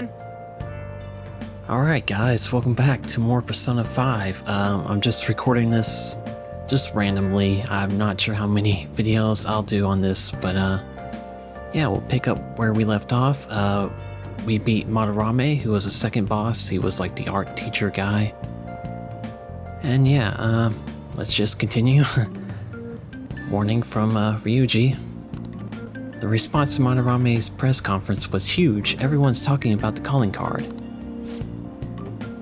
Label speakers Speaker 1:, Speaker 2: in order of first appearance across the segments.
Speaker 1: man.
Speaker 2: Alright guys, welcome back to more Persona 5. I'm just recording this just randomly. I'm not sure how many videos I'll do on this, but yeah, we'll pick up where we left off. We beat Madarame, who was a second boss. He was like the art teacher guy. And yeah, let's just continue. Warning from Ryuji. The response to Madarame's press conference was huge. Everyone's talking about the calling card.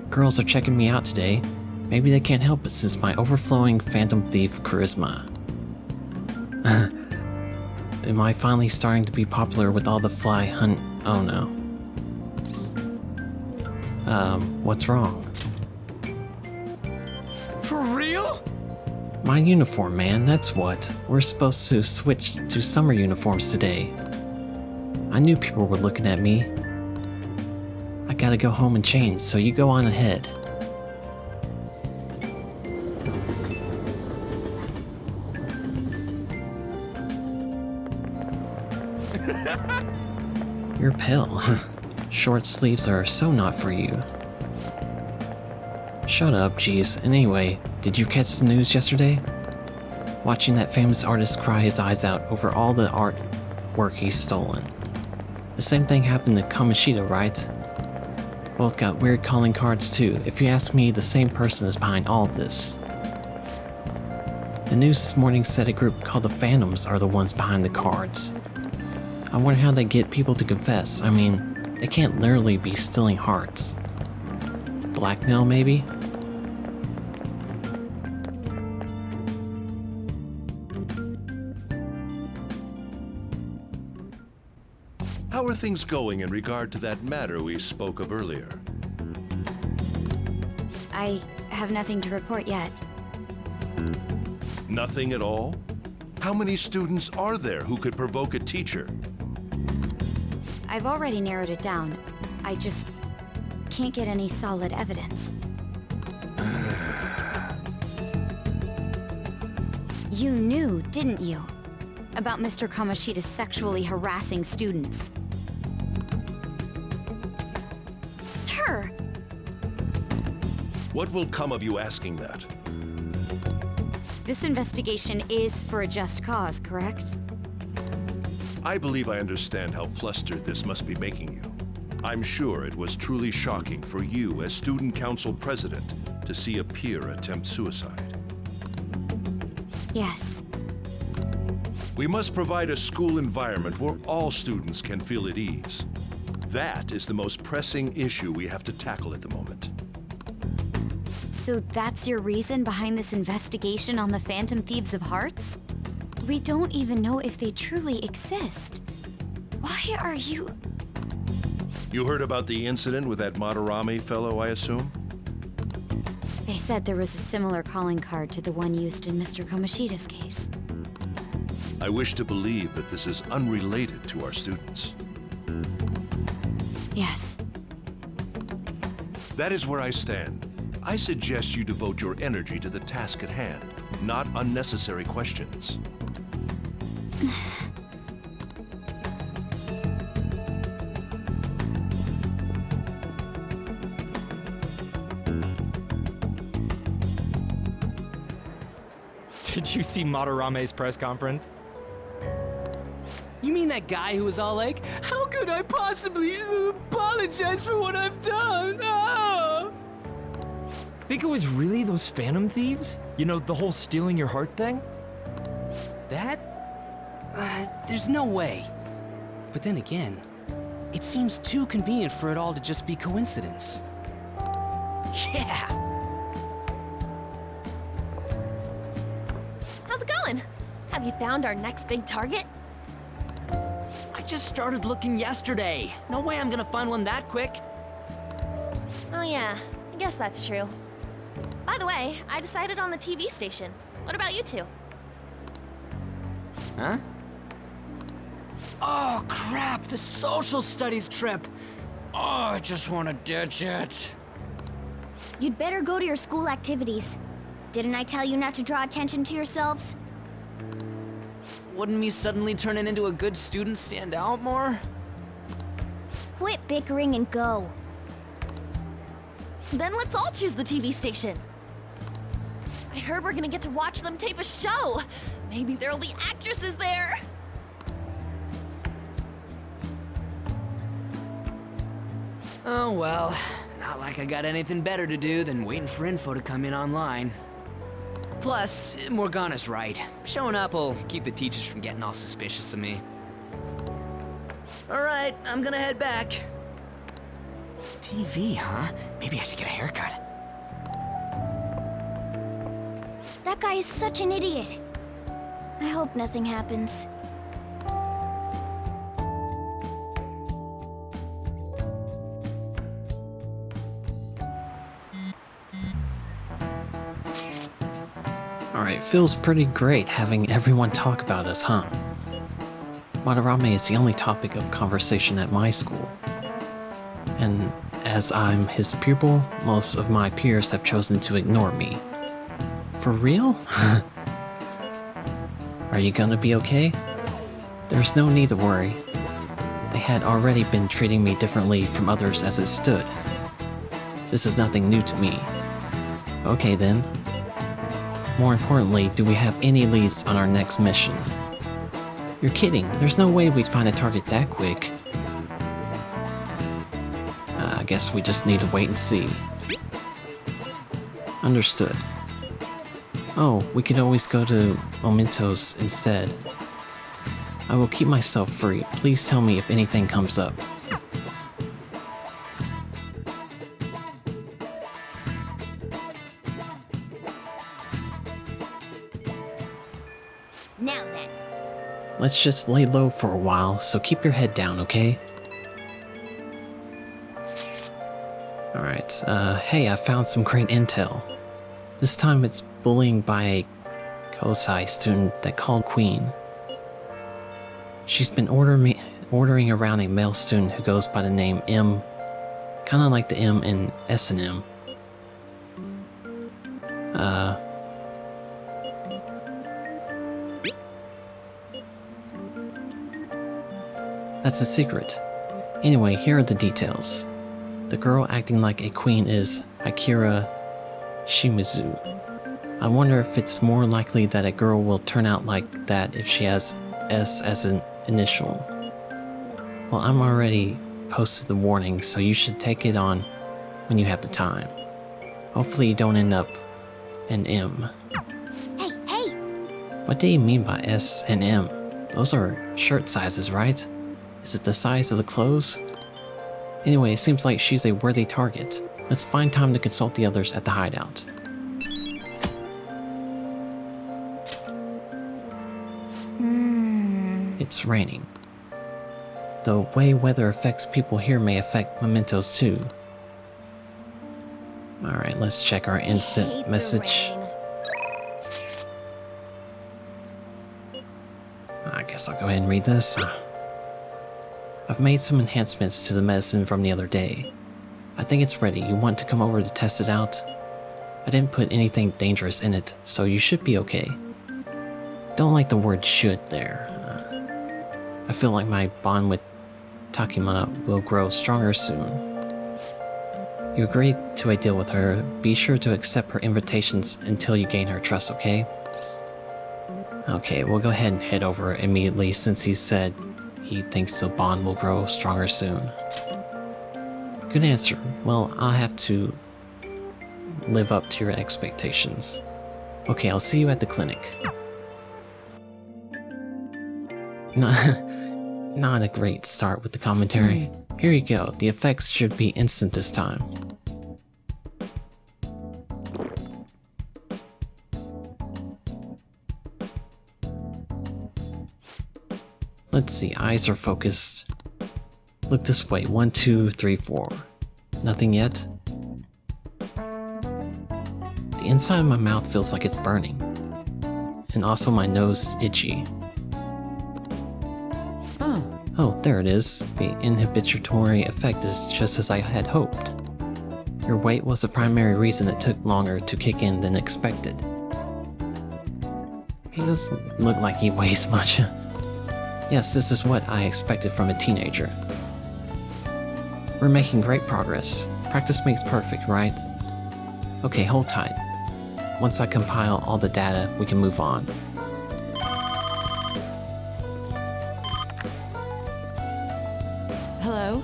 Speaker 2: Girls are checking me out today. Maybe they can't help it since my overflowing Phantom Thief charisma. Am I finally starting to be popular with all the fly hunt? Oh no. What's wrong?
Speaker 1: For real?
Speaker 2: My uniform, man, that's what. We're supposed to switch to summer uniforms today. I knew people were looking at me. I gotta go home and change, so you go on ahead. You're pale. Short sleeves are so not for you. Shut up, jeez. Anyway, did you catch the news yesterday? Watching that famous artist cry his eyes out over all the artwork he's stolen. The same thing happened to Kamoshida, right? Both got weird calling cards too. If you ask me, the same person is behind all of this. The news this morning said a group called the Phantoms are the ones behind the cards. I wonder how they get people to confess. I mean, they can't literally be stealing hearts. Blackmail, maybe?
Speaker 3: How are things going in regard to that matter we spoke of earlier?
Speaker 4: I have nothing to report yet.
Speaker 3: Nothing at all? How many students are there who could provoke a teacher?
Speaker 4: I've already narrowed it down. I just can't get any solid evidence. You knew, didn't you? About Mr. Kamoshida sexually harassing students. Sir!
Speaker 3: What will come of you asking that?
Speaker 4: This investigation is for a just cause, correct?
Speaker 3: I believe I understand how flustered this must be making you. I'm sure it was truly shocking for you as student council president to see a peer attempt suicide.
Speaker 4: Yes.
Speaker 3: We must provide a school environment where all students can feel at ease. That is the most pressing issue we have to tackle at the moment.
Speaker 4: So that's your reason behind this investigation on the Phantom Thieves of Hearts? We don't even know if they truly exist. Why are you...
Speaker 3: You heard about the incident with that Madarame fellow, I assume?
Speaker 4: They said there was a similar calling card to the one used in Mr. Kamoshida's case.
Speaker 3: I wish to believe that this is unrelated to our students.
Speaker 4: Yes.
Speaker 3: That is where I stand. I suggest you devote your energy to the task at hand, not unnecessary questions.
Speaker 1: Did you see Madarame's press conference?
Speaker 5: You mean that guy who was all like, how could I possibly apologize for what I've done? Ah!
Speaker 1: Think it was really those Phantom Thieves? You know, the whole stealing your heart thing?
Speaker 5: That? There's no way. But then again, it seems too convenient for it all to just be coincidence. Yeah!
Speaker 6: How's it going? Have you found our next big target?
Speaker 5: I just started looking yesterday. No way I'm gonna find one that quick.
Speaker 6: Oh yeah, I guess that's true. By the way, I decided on the TV station. What about you two?
Speaker 5: Huh? Oh crap, the social studies trip! Oh, I just wanna ditch it.
Speaker 7: You'd better go to your school activities. Didn't I tell you not to draw attention to yourselves?
Speaker 5: Wouldn't me suddenly turning into a good student stand out more?
Speaker 7: quit bickering and go.
Speaker 6: Then let's all choose the TV station. I heard we're gonna get to watch them tape a show. Maybe there'll be actresses there.
Speaker 5: Oh well, not like I got anything better to do than waiting for info to come in online. Plus, Morgana's right. Showing up will keep the teachers from getting all suspicious of me. Alright, I'm gonna head back. TV, huh? Maybe I should get a haircut.
Speaker 7: That guy is such an idiot. I hope nothing happens.
Speaker 2: Alright, feels pretty great having everyone talk about us, huh? Madarame is the only topic of conversation at my school. And as I'm his pupil, most of my peers have chosen to ignore me. For real? Are you gonna be okay? There's no need to worry. They had already been treating me differently from others as it stood. This is nothing new to me. Okay then. More importantly, do we have any leads on our next mission? You're kidding, there's no way we'd find a target that quick. I guess we just need to wait and see. Understood. Oh, we could always go to Mementos instead. I will keep myself free. Please tell me if anything comes up.
Speaker 7: Now then.
Speaker 2: Let's just lay low for a while, so keep your head down, okay? Alright, hey, I found some great intel. This time it's bullying by a Kosai student that called Queen. She's been ordering around a male student who goes by the name M, kinda like the M in S&M. That's a secret. Anyway, here are the details. The girl acting like a queen is Akira Shimizu. I wonder if it's more likely that a girl will turn out like that if she has S as an initial. Well, I'm already posted the warning, so you should take it on when you have the time. Hopefully you don't end up an M.
Speaker 7: Hey!
Speaker 2: What do you mean by S and M? Those are shirt sizes, right? Is it the size of the clothes? Anyway, it seems like she's a worthy target. Let's find time to consult the others at the hideout. It's raining. The way weather affects people here may affect Mementos too. Alright, let's check our instant message. I guess I'll go ahead and read this. I've made some enhancements to the medicine from the other day. I think it's ready. You want to come over to test it out? I didn't put anything dangerous in it, so you should be okay. Don't like the word should there. I feel like my bond with Takima will grow stronger soon. You agreed to a deal with her. Be sure to accept her invitations until you gain her trust, okay? Okay, we'll go ahead and head over immediately since he said he thinks the bond will grow stronger soon. Good answer. Well, I'll have to live up to your expectations. Okay, I'll see you at the clinic. Not a great start with the commentary. Here you go. The effects should be instant this time. Let's see, eyes are focused. Look this way, 1, 2, 3, 4. Nothing yet? The inside of my mouth feels like it's burning. And also my nose is itchy. Oh, there it is. The inhibitory effect is just as I had hoped. Your weight was the primary reason it took longer to kick in than expected. He doesn't look like he weighs much. Yes, this is what I expected from a teenager. We're making great progress. Practice makes perfect, right? Okay, hold tight. Once I compile all the data, we can move on.
Speaker 8: Hello?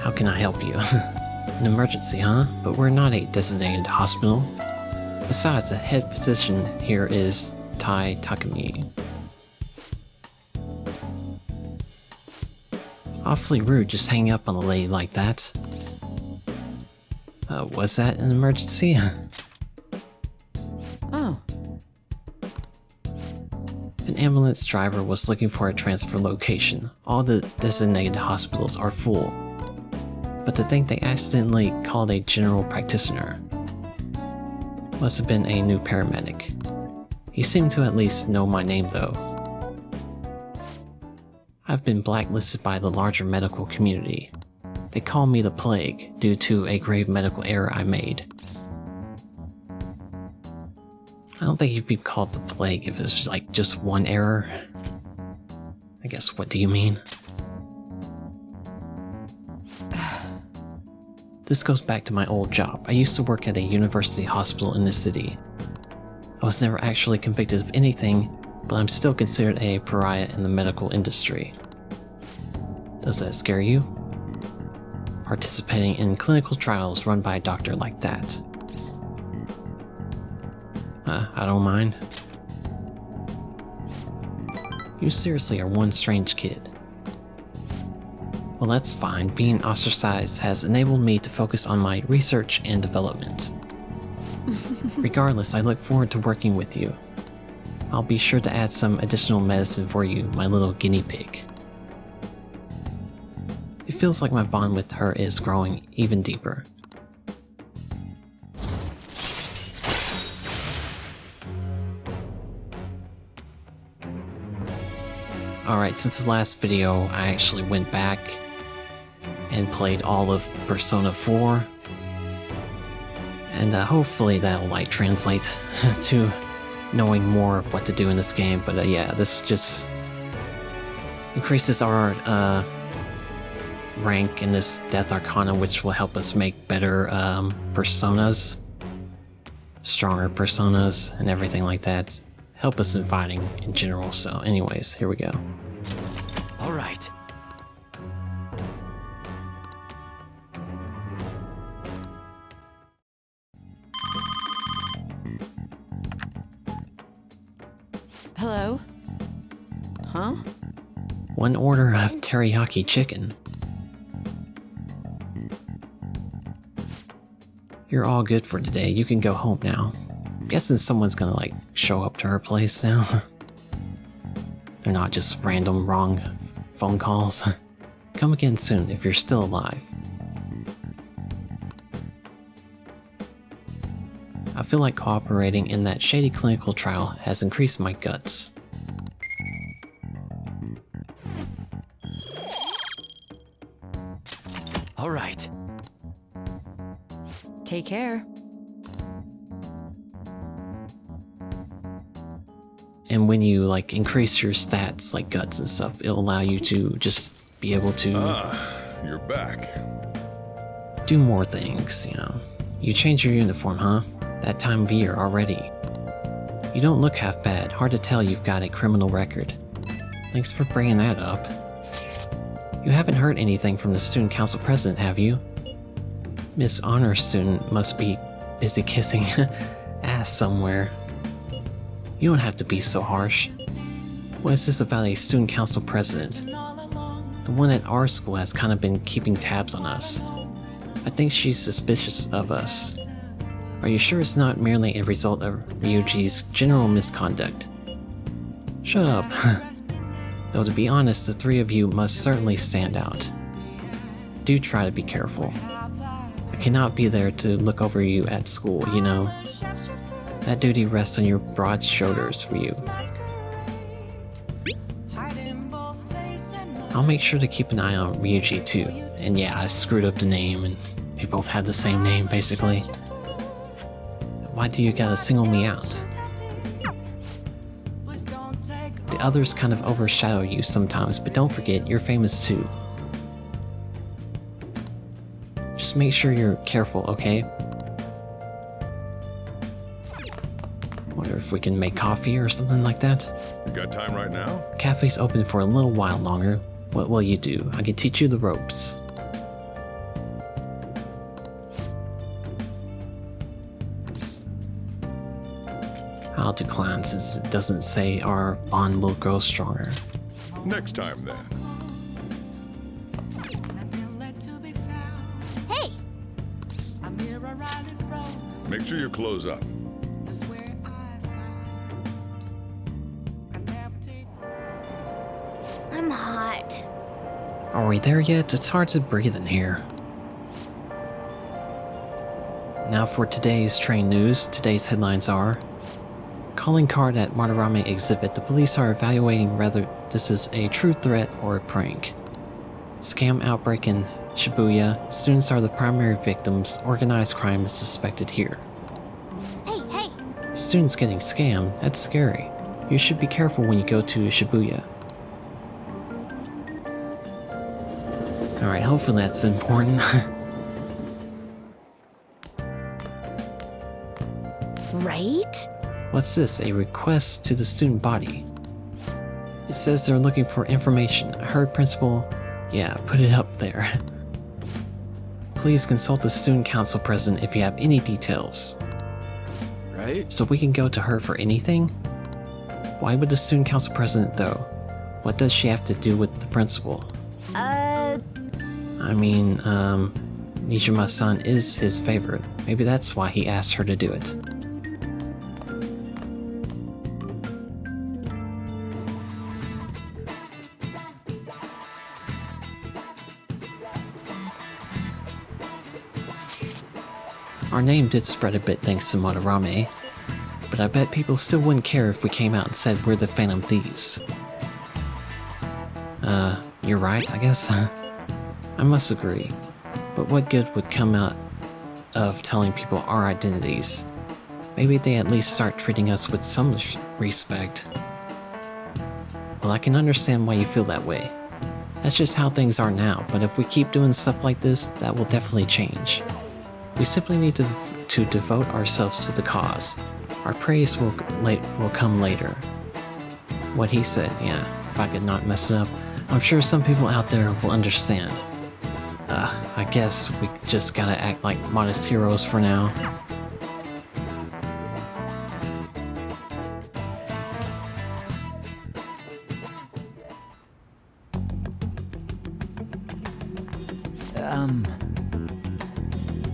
Speaker 2: How can I help you? An emergency, huh? But we're not a designated hospital. Besides, the head physician here is Tai Takumi. Awfully rude just hanging up on a lady like that. Was that an emergency?
Speaker 8: Oh.
Speaker 2: An ambulance driver was looking for a transfer location. All the designated hospitals are full. But to think they accidentally called a general practitioner. Must have been a new paramedic. He seemed to at least know my name though. I've been blacklisted by the larger medical community. They call me the Plague due to a grave medical error I made. I don't think you'd be called the Plague if it's like just one error. I guess, what do you mean? This goes back to my old job. I used to work at a university hospital in the city. I was never actually convicted of anything, but I'm still considered a pariah in the medical industry. Does that scare you? Participating in clinical trials run by a doctor like that. I don't mind. You seriously are one strange kid. Well, that's fine. Being ostracized has enabled me to focus on my research and development. Regardless, I look forward to working with you. I'll be sure to add some additional medicine for you, my little guinea pig. It feels like my bond with her is growing even deeper. Alright, since the last video, I actually went back and played all of Persona 4. And hopefully that'll like translate to knowing more of what to do in this game. But yeah, this just increases our rank in this Death Arcana, which will help us make better personas, stronger personas, and everything like that. Help us in fighting in general. So anyways, here we go.
Speaker 5: All right.
Speaker 8: Hello? Huh?
Speaker 2: One order of teriyaki chicken. You're all good for today. You can go home now. I'm guessing someone's gonna like show up to her place now. They're not just random wrong phone calls. Come again soon if you're still alive. I feel like cooperating in that shady clinical trial has increased my guts.
Speaker 5: All right.
Speaker 8: Take care.
Speaker 2: And when you like increase your stats like guts and stuff, it'll allow you to just be able to
Speaker 3: You're back.
Speaker 2: do more things, you know. You changed your uniform, huh? That time of year already. You don't look half bad. Hard to tell you've got a criminal record. Thanks for bringing that up. You haven't heard anything from the student council president, have you? Miss Honor student must be busy kissing ass somewhere. You don't have to be so harsh. What is this about a student council president? The one at our school has kind of been keeping tabs on us. I think she's suspicious of us. Are you sure it's not merely a result of Ryuji's general misconduct? Shut up. Though to be honest, the three of you must certainly stand out. Do try to be careful. I cannot be there to look over you at school, you know. That duty rests on your broad shoulders for you. I'll make sure to keep an eye on Ryuji too. And yeah, I screwed up the name and they both had the same name basically. Why do you gotta single me out? The others kind of overshadow you sometimes, but don't forget, you're famous too. Just make sure you're careful, okay? Wonder if we can make coffee or something like that.
Speaker 3: You got time right now?
Speaker 2: The cafe's open for a little while longer. What will you do? I can teach you the ropes. I'll decline since it doesn't say our bond will grow stronger.
Speaker 3: Next time, then.
Speaker 7: Hey!
Speaker 3: Make sure you close up.
Speaker 7: I'm hot.
Speaker 2: Are we there yet? It's hard to breathe in here. Now for today's train news. Today's headlines are: calling card at Madarame exhibit. The police are evaluating whether this is a true threat or a prank. Scam outbreak in Shibuya. Students are the primary victims. Organized crime is suspected here.
Speaker 7: Hey, hey!
Speaker 2: Students getting scammed? That's scary. You should be careful when you go to Shibuya. Alright, hopefully that's important.
Speaker 7: Right?
Speaker 2: What's this? A request to the student body. It says they're looking for information. I heard principal... Yeah, put it up there. Please consult the student council president if you have any details.
Speaker 1: Right?
Speaker 2: So we can go to her for anything? Why would the student council president though? What does she have to do with the principal? I mean, Nijima-san is his favorite. Maybe that's why he asked her to do it. Our name did spread a bit thanks to Madarame, but I bet people still wouldn't care if we came out and said we're the Phantom Thieves. You're right, I guess. I must agree. But what good would come out of telling people our identities? Maybe they at least start treating us with some respect. Well, I can understand why you feel that way. That's just how things are now, but if we keep doing stuff like this, that will definitely change. We simply need to devote ourselves to the cause. Our praise will come later. What he said, yeah, if I could not mess it up. I'm sure some people out there will understand. I guess we just gotta act like modest heroes for now.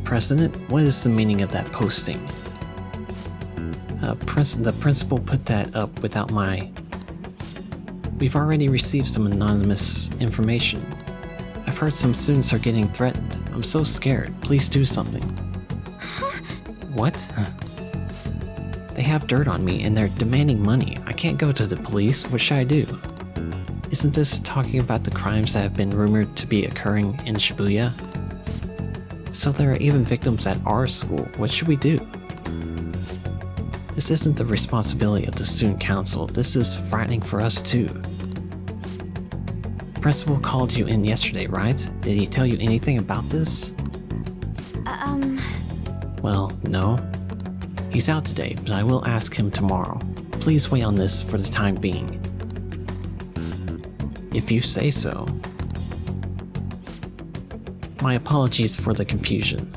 Speaker 2: President, what is the meaning of that posting? The principal put that up without my... We've already received some anonymous information. I've heard some students are getting threatened. I'm so scared. Please do something. What? They have dirt on me and they're demanding money. I can't go to the police. What should I do? Isn't this talking about the crimes that have been rumored to be occurring in Shibuya? So there are even victims at our school. What should we do? This isn't the responsibility of the student council. This is frightening for us too. The principal called you in yesterday, right? Did he tell you anything about this? Well, no. He's out today, but I will ask him tomorrow. Please wait on this for the time being. If you say so. My apologies for the confusion.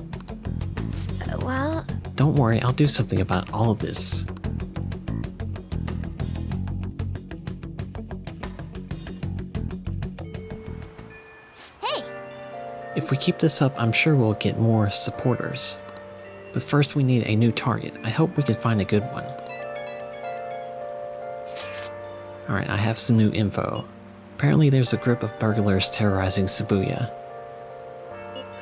Speaker 7: Well...
Speaker 2: Don't worry, I'll do something about all of this.
Speaker 7: Hey!
Speaker 2: If we keep this up, I'm sure we'll get more supporters. But first we need a new target. I hope we can find a good one. Alright, I have some new info. Apparently there's a group of burglars terrorizing Shibuya.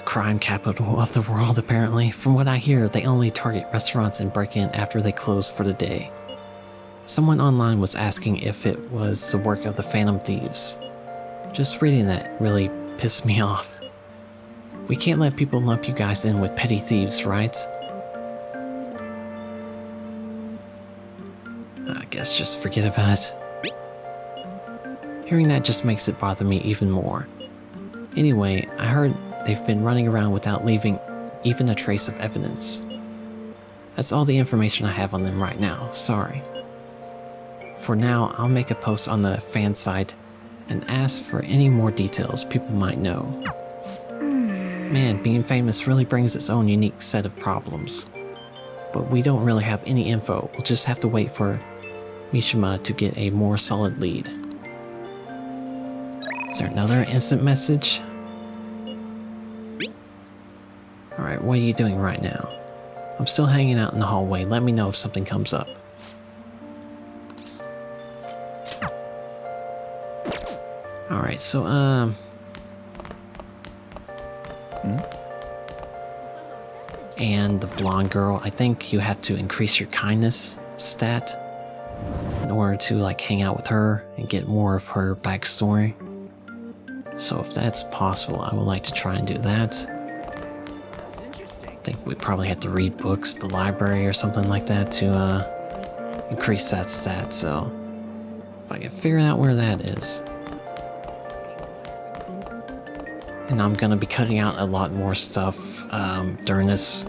Speaker 2: Crime capital of the world, apparently. From what I hear, they only target restaurants and break in after they close for the day. Someone online was asking if it was the work of the Phantom Thieves. Just reading that really pissed me off. We can't let people lump you guys in with petty thieves, right? I guess just forget about it. Hearing that just makes it bother me even more. Anyway, I heard they've been running around without leaving even a trace of evidence. That's all the information I have on them right now, sorry. For now, I'll make a post on the fan site and ask for any more details people might know. Man, being famous really brings its own unique set of problems. But we don't really have any info, we'll just have to wait for Mishima to get a more solid lead. Is there another instant message? Alright, what are you doing right now? I'm still hanging out in the hallway, let me know if something comes up. Alright, so, And the blonde girl, I think you have to increase your kindness stat in order to, like, hang out with her and get more of her backstory. So if that's possible, I would like to try and do that.
Speaker 5: That's interesting.
Speaker 2: I think we probably have to read books at the library or something like that to increase that stat, so if I can figure out where that is. And I'm gonna be cutting out a lot more stuff during these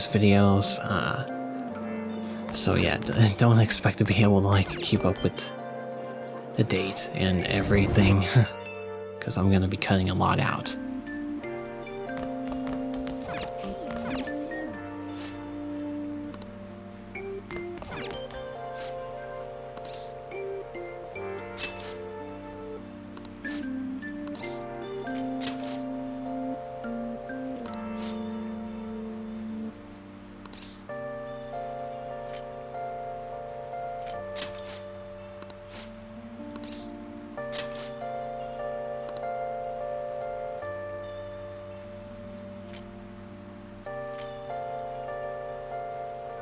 Speaker 2: videos. So yeah, don't expect to be able to like keep up with the date and everything, because I'm gonna be cutting a lot out.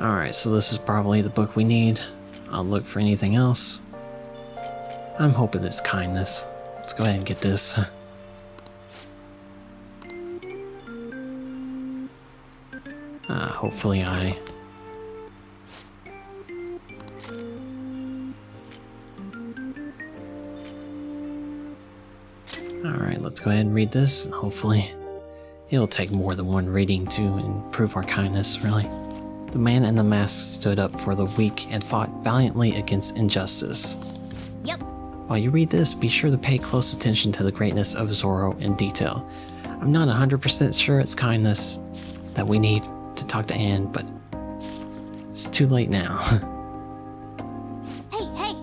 Speaker 2: Alright, so this is probably the book we need. I'll look for anything else. I'm hoping it's kindness. Let's go ahead and get this. Hopefully Alright, let's go ahead and read this, and hopefully it'll take more than one reading to improve our kindness, really. The man in the mask stood up for the weak and fought valiantly against injustice.
Speaker 7: Yep.
Speaker 2: While you read this, be sure to pay close attention to the greatness of Zorro in detail. I'm not 100% sure it's kindness that we need to talk to Anne, but it's too late now.
Speaker 7: Hey!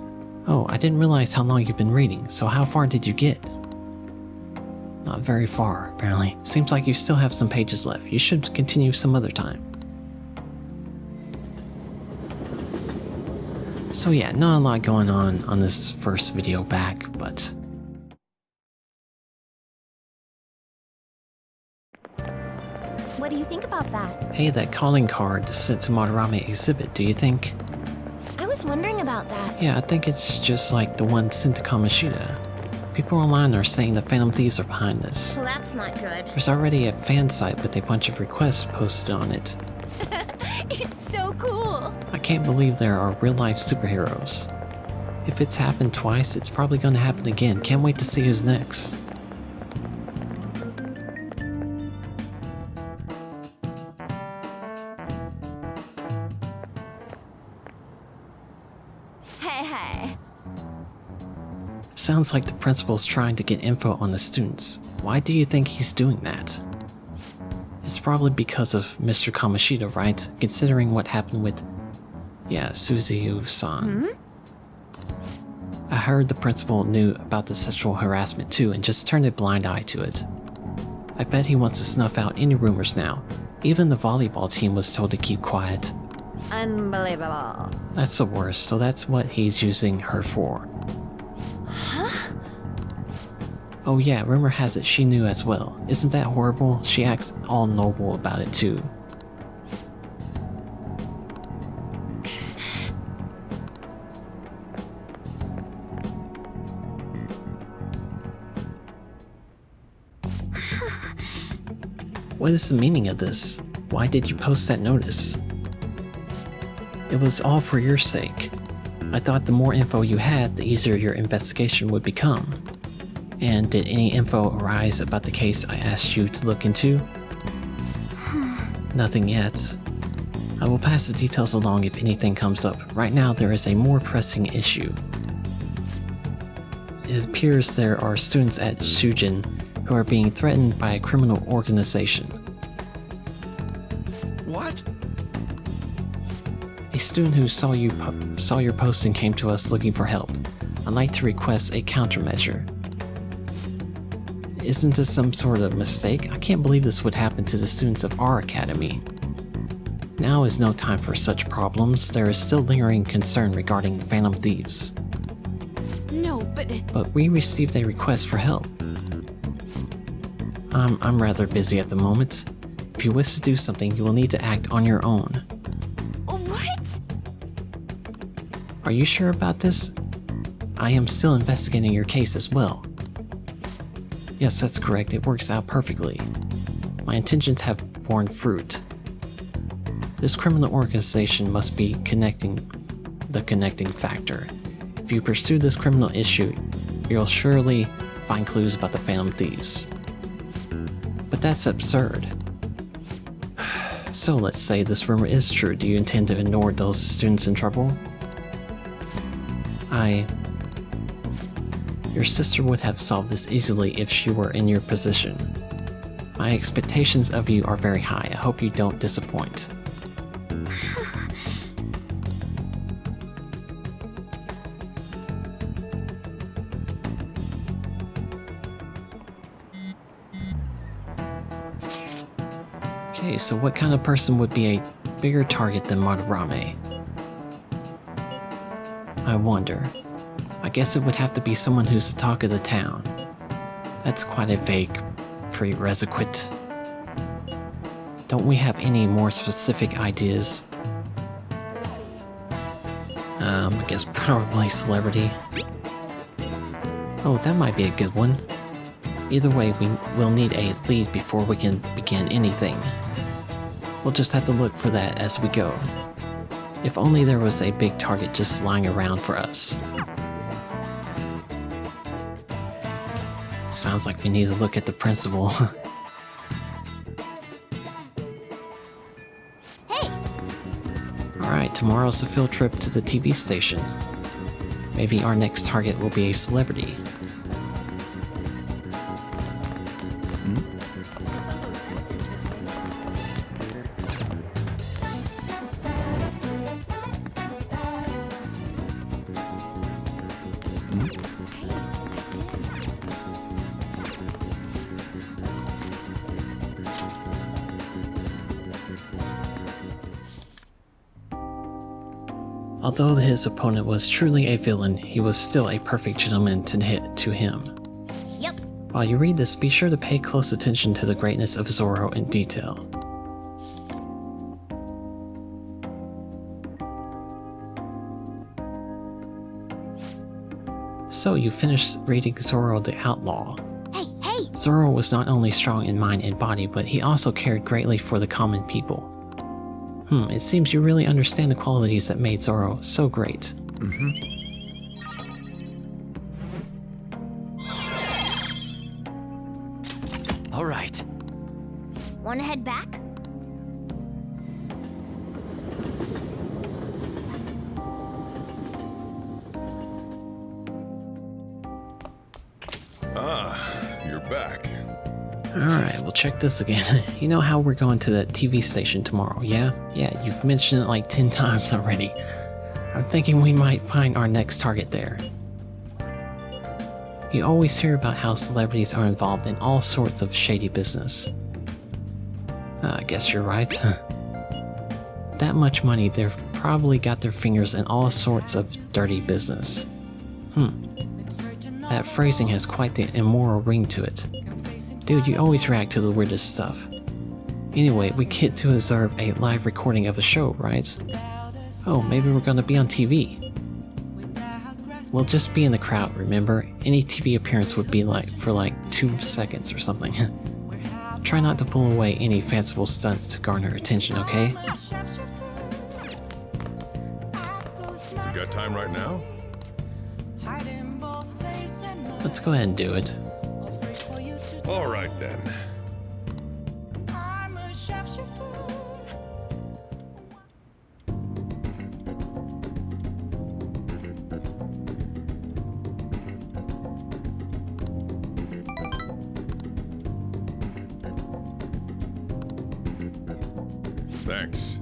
Speaker 2: Oh, I didn't realize how long you've been reading, so how far did you get? Not very far, apparently. Seems like you still have some pages left. You should continue some other time. So yeah, not a lot going on this first video back, but...
Speaker 6: What do you think about that?
Speaker 2: Hey, that calling card sent to Madarame exhibit, do you think?
Speaker 6: I was wondering about that.
Speaker 2: Yeah, I think it's just like the one sent to Kamoshida. People online are saying the Phantom Thieves are behind this.
Speaker 6: Well, that's not good.
Speaker 2: There's already a fan site with a bunch of requests posted on it.
Speaker 6: It's so cool.
Speaker 2: I can't believe there are real-life superheroes. If it's happened twice, it's probably gonna happen again. Can't wait to see who's next.
Speaker 6: Hey.
Speaker 2: Sounds like the principal's trying to get info on the students. Why do you think he's doing that? It's probably because of Mr. Kamoshida, right? Considering what happened with... yeah, Suzuyu-san. I heard the principal knew about the sexual harassment too and just turned a blind eye to it. I bet he wants to snuff out any rumors now. Even the volleyball team was told to keep quiet.
Speaker 7: Unbelievable.
Speaker 2: That's the worst, so that's what he's using her for. Oh yeah, rumor has it she knew as well. Isn't that horrible? She acts all noble about it too. What is the meaning of this? Why did you post that notice? It was all for your sake. I thought the more info you had, the easier your investigation would become. And did any info arise about the case I asked you to look into? Nothing yet. I will pass the details along if anything comes up. Right now, there is a more pressing issue. It appears there are students at Shujin who are being threatened by a criminal organization.
Speaker 3: What?
Speaker 2: A student who saw your post and came to us looking for help. I'd like to request a countermeasure. Isn't this some sort of mistake? I can't believe this would happen to the students of our academy. Now is no time for such problems. There is still lingering concern regarding the Phantom Thieves.
Speaker 6: No, but...
Speaker 2: But we received a request for help. I'm rather busy at the moment. If you wish to do something, you will need to act on your own.
Speaker 7: What?
Speaker 2: Are you sure about this? I am still investigating your case as well. Yes, that's correct. It works out perfectly. My intentions have borne fruit. This criminal organization must be the connecting factor. If you pursue this criminal issue, you'll surely find clues about the Phantom Thieves. But that's absurd. So let's say this rumor is true. Do you intend to ignore those students in trouble? Your sister would have solved this easily if she were in your position. My expectations of you are very high. I hope you don't disappoint. Okay, so what kind of person would be a bigger target than Madarame? I wonder. I guess it would have to be someone who's the talk of the town. That's quite a vague prerequisite. Don't we have any more specific ideas? I guess probably celebrity. Oh, that might be a good one. Either way, we will need a lead before we can begin anything. We'll just have to look for that as we go. If only there was a big target just lying around for us. Sounds like we need to look at the principal.
Speaker 7: Hey!
Speaker 2: Alright, tomorrow's a field trip to the TV station. Maybe our next target will be a celebrity. Although his opponent was truly a villain, he was still a perfect gentleman to him.
Speaker 7: Yep.
Speaker 2: While you read this, be sure to pay close attention to the greatness of Zorro in detail. So you finished reading Zorro the Outlaw.
Speaker 7: Hey!
Speaker 2: Zorro was not only strong in mind and body, but he also cared greatly for the common people. It seems you really understand the qualities that made Zorro so great.
Speaker 5: All right.
Speaker 7: Wanna head back?
Speaker 3: You're back.
Speaker 2: Alright, we'll check this again. You know how we're going to that TV station tomorrow, yeah? Yeah, you've mentioned it like 10 times already. I'm thinking we might find our next target there. You always hear about how celebrities are involved in all sorts of shady business. I guess you're right. That much money, they've probably got their fingers in all sorts of dirty business. That phrasing has quite the immoral ring to it. Dude, you always react to the weirdest stuff. Anyway, we get to observe a live recording of a show, right? Oh, maybe we're gonna be on TV. We'll just be in the crowd, remember? Any TV appearance would be for 2 seconds or something. Try not to pull away any fanciful stunts to garner attention, okay?
Speaker 3: You got time right now?
Speaker 2: Let's go ahead and do it.
Speaker 9: All right then. Thanks.